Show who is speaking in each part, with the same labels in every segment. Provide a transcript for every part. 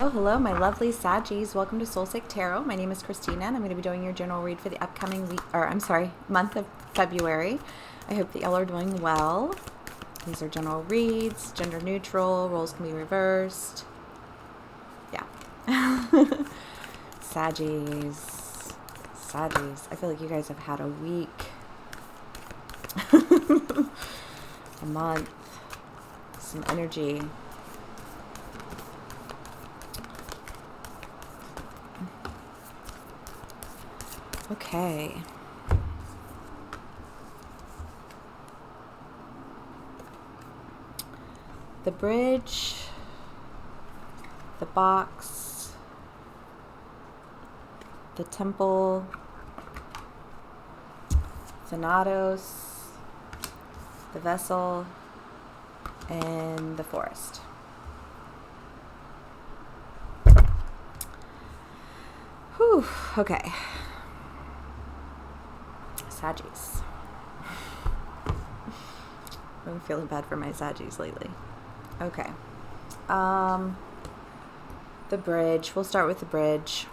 Speaker 1: Oh, hello, my lovely Saggies. Welcome to Soulsick Tarot. My name is Christina, and I'm going to be doing your general read for the upcoming week, or I'm sorry, month of February. I hope that y'all are doing well. These are general reads, gender neutral, roles can be reversed. Yeah. Saggies. Saggies. I feel like you guys have had a week, a month, some energy. Okay. The bridge, the box, the temple, Thanatos, the vessel, and the forest. Whew, okay. Saggies. I'm feeling bad for my Saggies lately. Okay. The bridge. We'll start with the bridge.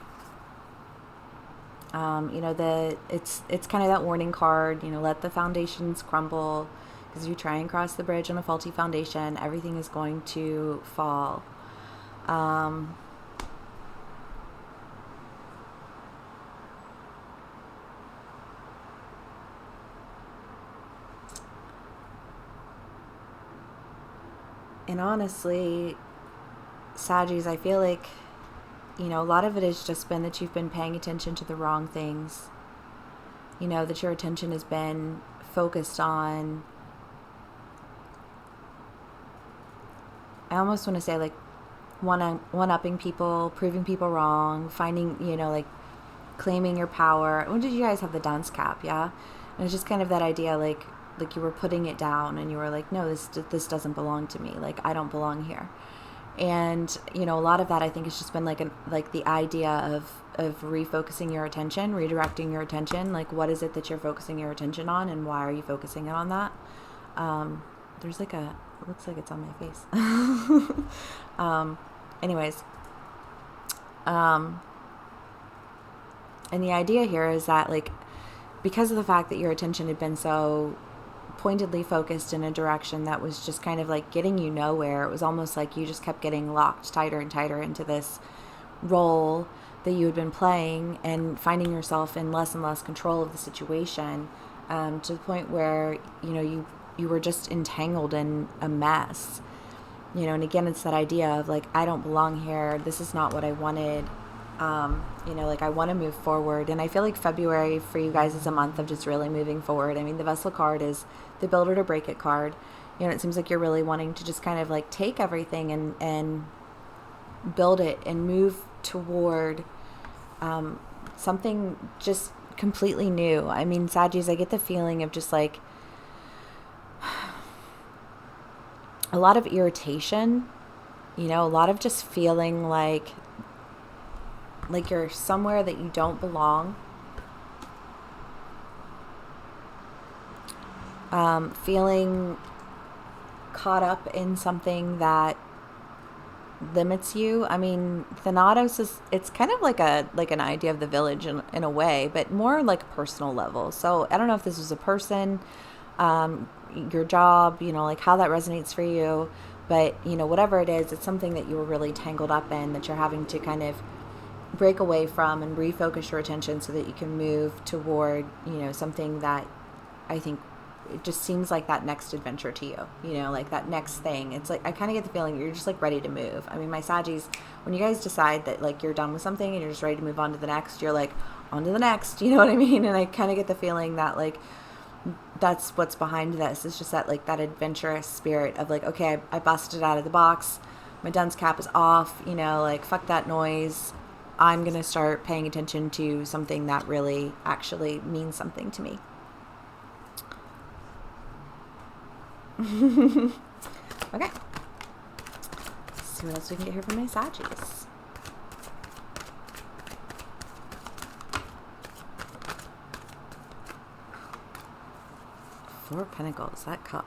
Speaker 1: It's kind of that warning card, let the foundations crumble, because if you try and cross the bridge on a faulty foundation, everything is going to fall. And honestly, Saggies, I feel like, a lot of it has just been that you've been paying attention to the wrong things. That your attention has been focused on, I almost want to say like one-upping people, proving people wrong, finding, claiming your power. When did you guys have the dunce cap? Yeah. And it's just kind of that idea, like you were putting it down and you were like, no, this doesn't belong to me. Like, I don't belong here. And, a lot of that I think has just been like the idea of refocusing your attention, redirecting your attention. Like, what is it that you're focusing your attention on, and why are you focusing it on that? There's it looks like it's on my face. Anyways, and the idea here is that, like, because of the fact that your attention had been so pointedly focused in a direction that was just kind of like getting you nowhere, it was almost like you just kept getting locked tighter and tighter into this role that you had been playing, and finding yourself in less and less control of the situation, to the point where, you were just entangled in a mess. And again, it's that idea of like, I don't belong here. This is not what I wanted. Like, I want to move forward. And I feel like February for you guys is a month of just really moving forward. I mean, the vessel card is the build it or break it card. It seems like you're really wanting to just kind of like take everything and build it and move toward something just completely new. I mean, Saggies, I get the feeling of just like a lot of irritation, a lot of just feeling like you're somewhere that you don't belong. Feeling caught up in something that limits you. I mean, Thanatos it's kind of like an idea of the village in a way, but more like a personal level. So I don't know if this was a person, your job, like how that resonates for you, but whatever it is, it's something that you were really tangled up in, that you're having to kind of break away from and refocus your attention so that you can move toward, something that I think it just seems like that next adventure to you, like that next thing. It's like, I kind of get the feeling you're just like ready to move. I mean, my Saggies, when you guys decide that like you're done with something and you're just ready to move on to the next, you're like, on to the next, you know what I mean? And I kind of get the feeling that like, that's what's behind this. It's just that like that adventurous spirit of like, okay, I busted out of the box. My dunce cap is off, like fuck that noise. I'm going to start paying attention to something that really actually means something to me. Okay. Let's see what else we can get here from my Saggies. Four of Pentacles. That card.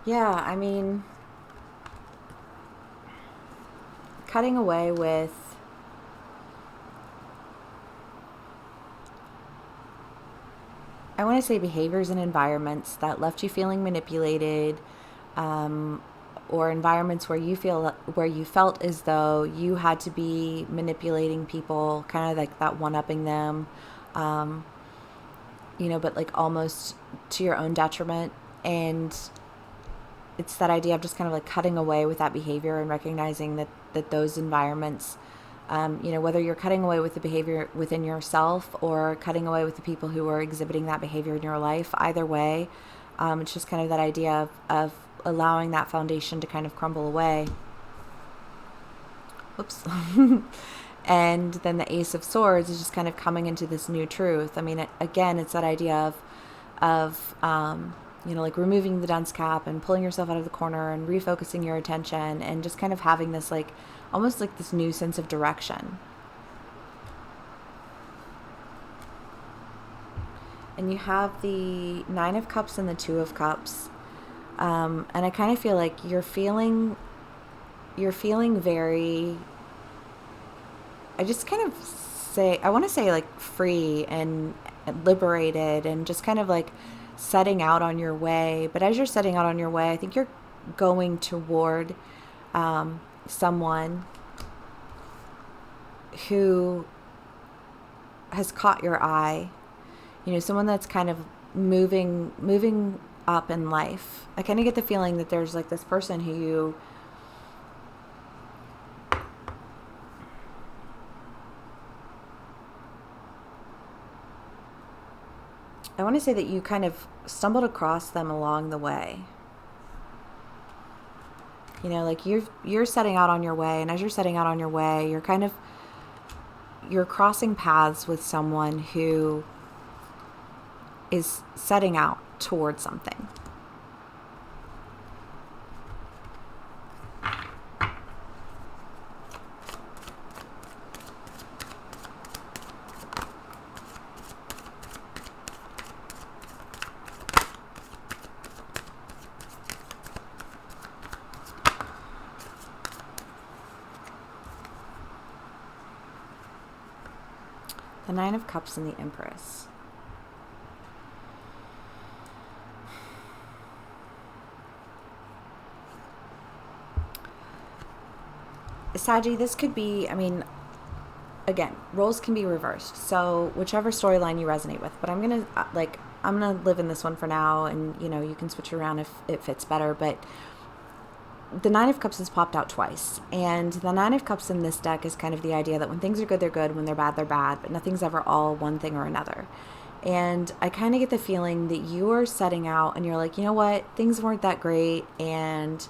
Speaker 1: Yeah, I mean, cutting away with, I want to say, behaviors and environments that left you feeling manipulated, um, or environments where you felt as though you had to be manipulating people, kind of like that one-upping them, um, but like almost to your own detriment. And it's that idea of just kind of like cutting away with that behavior and recognizing that those environments, whether you're cutting away with the behavior within yourself or cutting away with the people who are exhibiting that behavior in your life, either way, it's just kind of that idea of allowing that foundation to kind of crumble away. Whoops. And then the Ace of Swords is just kind of coming into this new truth. I mean, again, it's that idea of like removing the dunce cap and pulling yourself out of the corner and refocusing your attention and just kind of having this like almost like this new sense of direction. And you have the Nine of Cups and the Two of Cups. And I kind of feel like you're feeling very, I just kind of I want to say like free and liberated and just kind of like setting out on your way. But as you're setting out on your way, I think you're going toward someone who has caught your eye, someone that's kind of moving up in life. I kind of get the feeling that there's like this person who you, I want to say that you kind of stumbled across them along the way. Like you're setting out on your way, and as you're setting out on your way, you're crossing paths with someone who is setting out towards something. The Nine of Cups and the Empress. Saggy, this could be, I mean, again, roles can be reversed. So whichever storyline you resonate with, but I'm going to live in this one for now, and, you can switch around if it fits better. But the Nine of Cups has popped out twice. And the Nine of Cups in this deck is kind of the idea that when things are good, they're good. When they're bad, but nothing's ever all one thing or another. And I kind of get the feeling that you are setting out and you're like, you know what, things weren't that great. And,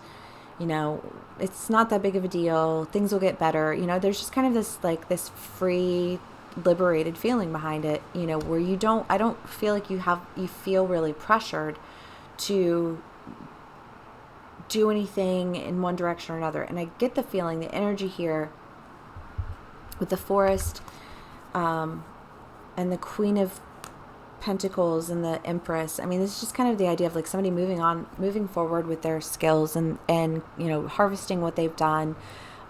Speaker 1: it's not that big of a deal. Things will get better. There's just kind of this free, liberated feeling behind it, where I don't feel like you feel really pressured to do anything in one direction or another. And I get the feeling, the energy here with the Forest, and the Queen of Pentacles and the Empress. I mean, this is just kind of the idea of like somebody moving forward with their skills and harvesting what they've done,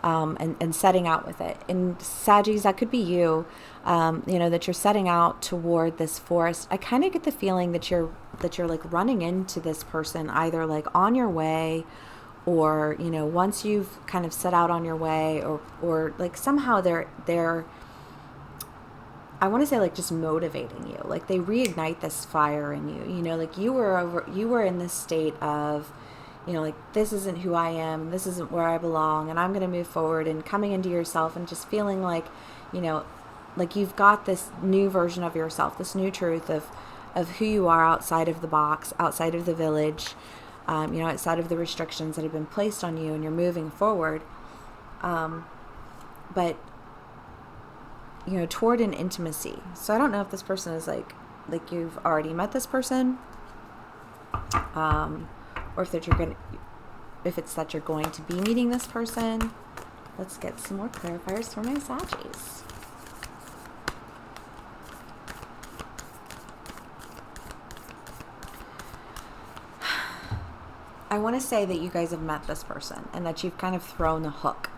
Speaker 1: and setting out with it. And Saggies, that could be you, that you're setting out toward this forest. I kind of get the feeling that you're like running into this person either like on your way, or once you've kind of set out on your way, or like somehow they're I want to say like just motivating you. Like they reignite this fire in you. Like you were in this state of, like this isn't who I am, this isn't where I belong, and I'm going to move forward, and coming into yourself and just feeling like, like you've got this new version of yourself, this new truth of who you are outside of the box, outside of the village, outside of the restrictions that have been placed on you, and you're moving forward. But toward an intimacy. So I don't know if this person is like you've already met this person, or if it's that you're going to be meeting this person. Let's get some more clarifiers for my Saggies. I want to say that you guys have met this person and that you've kind of thrown the hook.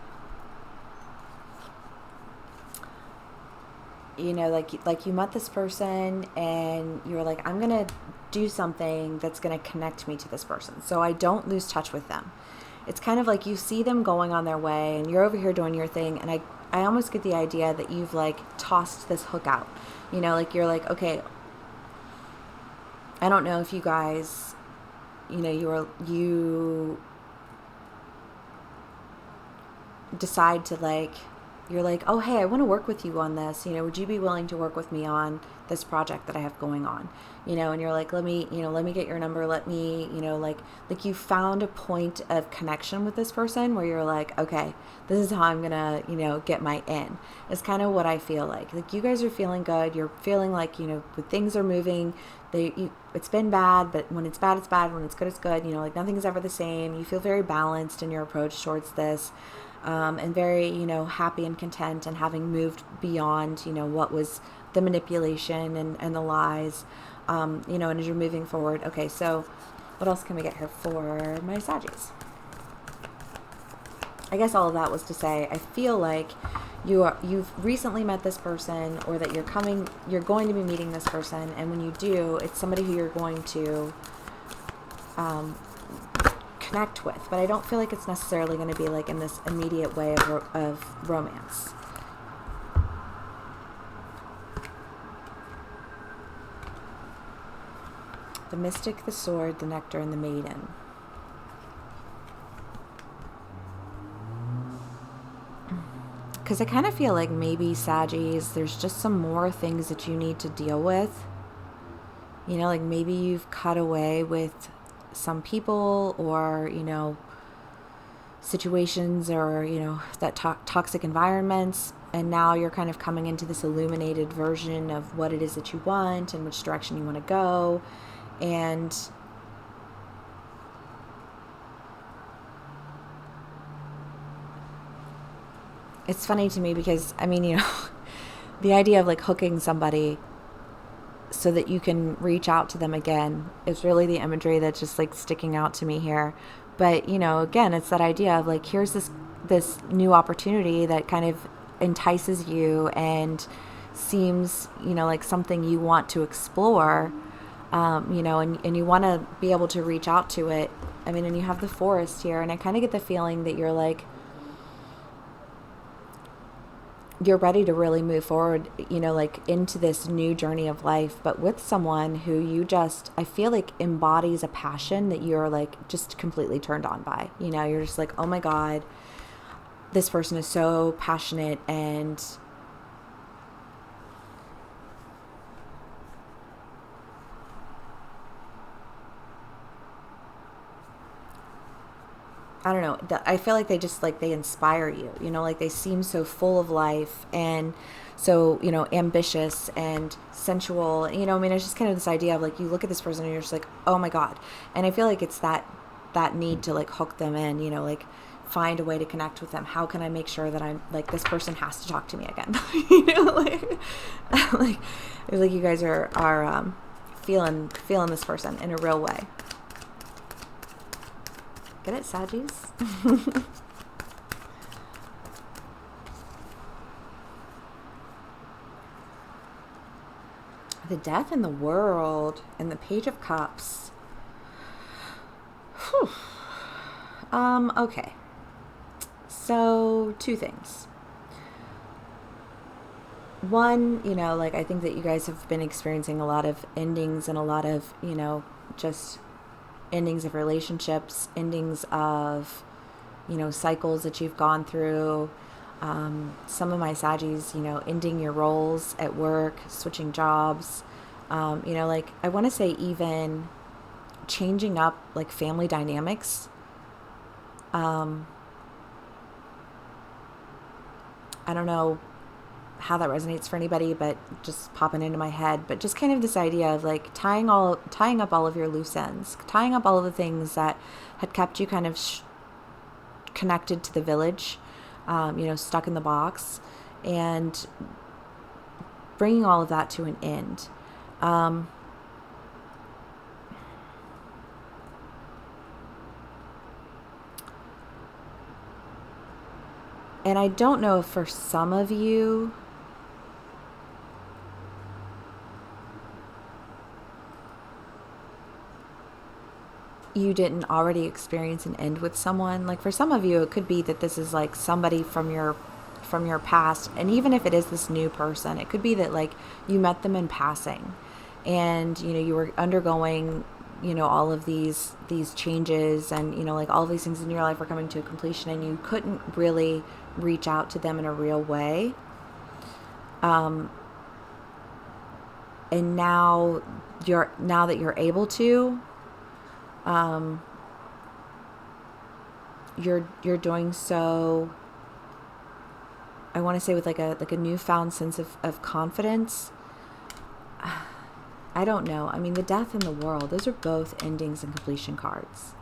Speaker 1: You know, like you met this person and you're like, I'm going to do something that's going to connect me to this person so I don't lose touch with them. It's kind of like you see them going on their way and you're over here doing your thing, and I almost get the idea that you've like tossed this hook out. You know, like you're like, okay, I don't know if you guys, you know, you decide to like, you're like, oh, hey, I want to work with you on this. You know, would you be willing to work with me on this project that I have going on? You know, and you're like, let me get your number. Let me, like you found a point of connection with this person where you're like, okay, this is how I'm going to, get my in. It's kind of what I feel like. Like you guys are feeling good. You're feeling like, when things are moving, it's been bad, but when it's bad, it's bad. When it's good, it's good. Like nothing's ever the same. You feel very balanced in your approach towards this. And very, happy and content and having moved beyond, what was the manipulation and the lies, and as you're moving forward. Okay, so what else can we get here for my Saggies? I guess all of that was to say, I feel like you've recently met this person, or that you're going to be meeting this person, and when you do, it's somebody who you're going to, connect with, but I don't feel like it's necessarily going to be like in this immediate way of romance. The Mystic, the Sword, the Nectar, and the Maiden. Because I kind of feel like maybe, Saggies, there's just some more things that you need to deal with. Like maybe you've cut away with some people, or situations, or that toxic environments, and now you're kind of coming into this illuminated version of what it is that you want and which direction you want to go. And it's funny to me because the idea of like hooking somebody so that you can reach out to them again is really the imagery that's just like sticking out to me here. But, again, it's that idea of like, here's this new opportunity that kind of entices you and seems, like something you want to explore, and you want to be able to reach out to it. And you have the Forest here, and I kind of get the feeling that you're like, you're ready to really move forward, like into this new journey of life, but with someone who you just, I feel like embodies a passion that you're like just completely turned on by. You're just like, oh my God, this person is so passionate, and I don't know. I feel like they just like, they inspire you, like they seem so full of life and so, ambitious and sensual. It's just kind of this idea of like, you look at this person and you're just like, oh my God. And I feel like it's that need to like hook them in, like find a way to connect with them. How can I make sure that I'm like, this person has to talk to me again? Like it's like you guys are feeling this person in a real way. Get it, Saggies? The Death in the World and the Page of Cups. Whew. Okay. So, two things. One, like I think that you guys have been experiencing a lot of endings and a lot of, just endings of relationships, endings of, cycles that you've gone through. Some of my Saggies, ending your roles at work, switching jobs, like I want to say even changing up like family dynamics. I don't know how that resonates for anybody, but just popping into my head. But just kind of this idea of like tying up all of your loose ends, tying up all of the things that had kept you kind of connected to the village, stuck in the box, and bringing all of that to an end. And I don't know if for some of you, you didn't already experience an end with someone. Like for some of you, it could be that this is like somebody from your past, and even if it is this new person, it could be that like you met them in passing, and you were undergoing all of these changes, and like all of these things in your life were coming to a completion, and you couldn't really reach out to them in a real way. And now that you're able to, you're doing so, I want to say, with like a newfound sense of confidence. I don't know. I mean, the death and the world, those are both endings and completion cards.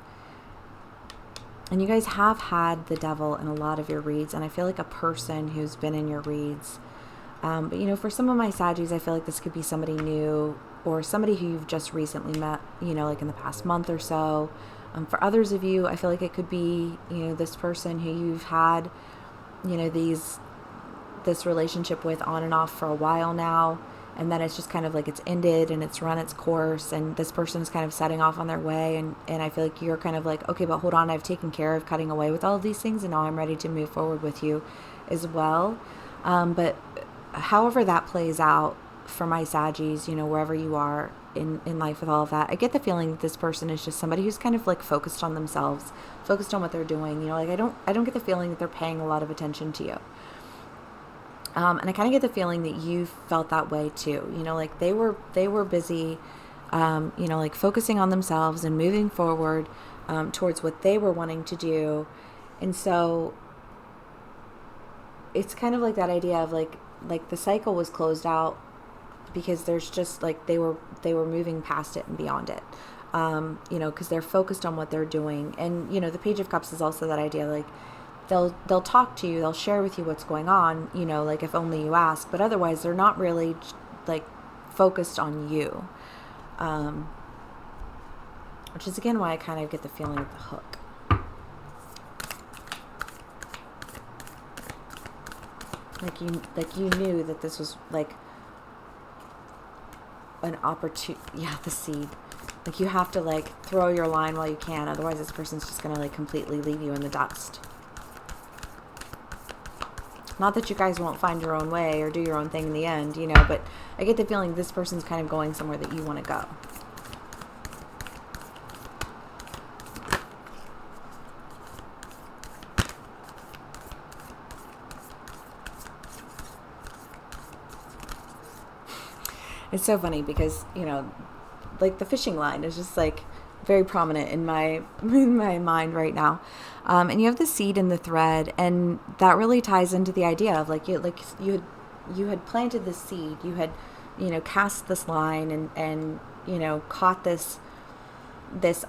Speaker 1: And you guys have had the devil in a lot of your reads, and I feel like a person who's been in your reads. But for some of my Saggies, I feel like this could be somebody new or somebody who you've just recently met, like in the past month or so. For others of you, I feel like it could be, this person who you've had, this relationship with on and off for a while now. And then it's just kind of like it's ended and it's run its course, and this person is kind of setting off on their way. And I feel like you're kind of like, okay, but hold on, I've taken care of cutting away with all of these things, and now I'm ready to move forward with you as well. But however that plays out for my Saggies, wherever you are in life with all of that, I get the feeling that this person is just somebody who's kind of like focused on themselves, focused on what they're doing. Like I don't get the feeling that they're paying a lot of attention to you. And I kind of get the feeling that you felt that way too. Like they were busy, like focusing on themselves and moving forward towards what they were wanting to do. And so it's kind of like that idea of like the cycle was closed out because there's just like they were moving past it and beyond it. Because they're focused on what they're doing. And the Page of Cups is also that idea, like they'll talk to you, they'll share with you what's going on, like if only you ask, but otherwise they're not really like focused on you. Which is again why I kind of get the feeling of the hook. Like you knew that this was like an opportunity. Yeah, the seed. Like you have to like throw your line while you can, otherwise this person's just gonna like completely leave you in the dust. Not that you guys won't find your own way or do your own thing in the end, but I get the feeling this person's kind of going somewhere that you want to go. It's so funny because, like the fishing line is just like very prominent in my mind right now. And you have the seed in the thread, and that really ties into the idea of like you had planted this seed, you had, cast this line and caught this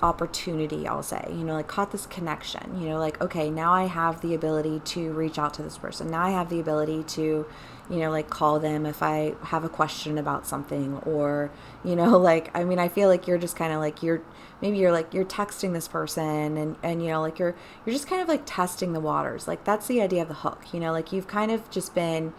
Speaker 1: opportunity, I'll say, like caught this connection, like, okay, now I have the ability to reach out to this person. Now I have the ability to, like call them if I have a question about something, or, like, I mean, I feel like you're just kind of like, you're texting this person and like you're just kind of like testing the waters. Like that's the idea of the hook, like you've kind of just been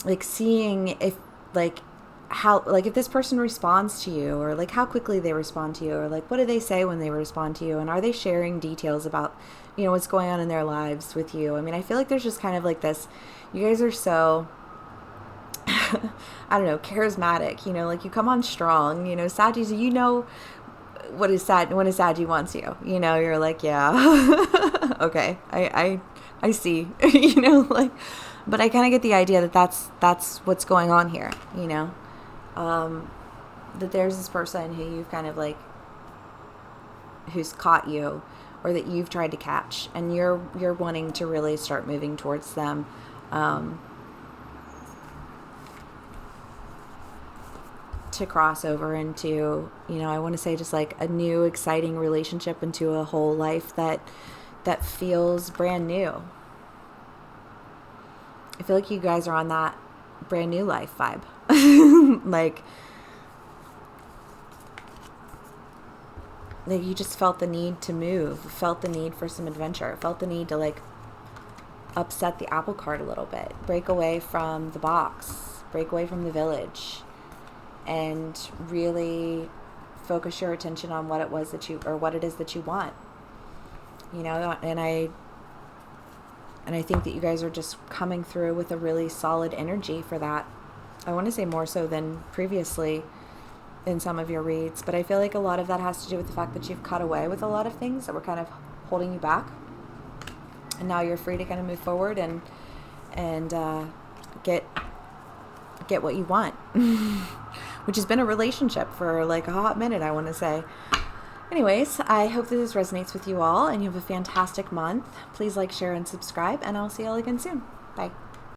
Speaker 1: like seeing if like how, like if this person responds to you, or like how quickly they respond to you, or like what do they say when they respond to you, and are they sharing details about what's going on in their lives with you. I mean, I feel like there's just kind of like this, you guys are so I don't know, charismatic, like you come on strong, Saggies, what is sad when a Saggy wants you, you're like, yeah, okay, I see, like, but I kind of get the idea that that's what's going on here, that there's this person who you've kind of like, who's caught you, or that you've tried to catch, and you're wanting to really start moving towards them, to cross over into, I want to say just like a new exciting relationship, into a whole life that feels brand new. I feel like you guys are on that brand new life vibe. like you just felt the need to move, felt the need for some adventure, felt the need to like upset the apple cart a little bit. Break away from the box. Break away from the village. And really focus your attention on what it was that you, or what it is that you want. You know, and I think that you guys are just coming through with a really solid energy for that. I want to say more so than previously in some of your reads, but I feel like a lot of that has to do with the fact that you've cut away with a lot of things that were kind of holding you back, and now you're free to kind of move forward and get what you want, which has been a relationship for like a hot minute, I want to say. Anyways, I hope that this resonates with you all, and you have a fantastic month. Please like, share, and subscribe, and I'll see you all again soon. Bye.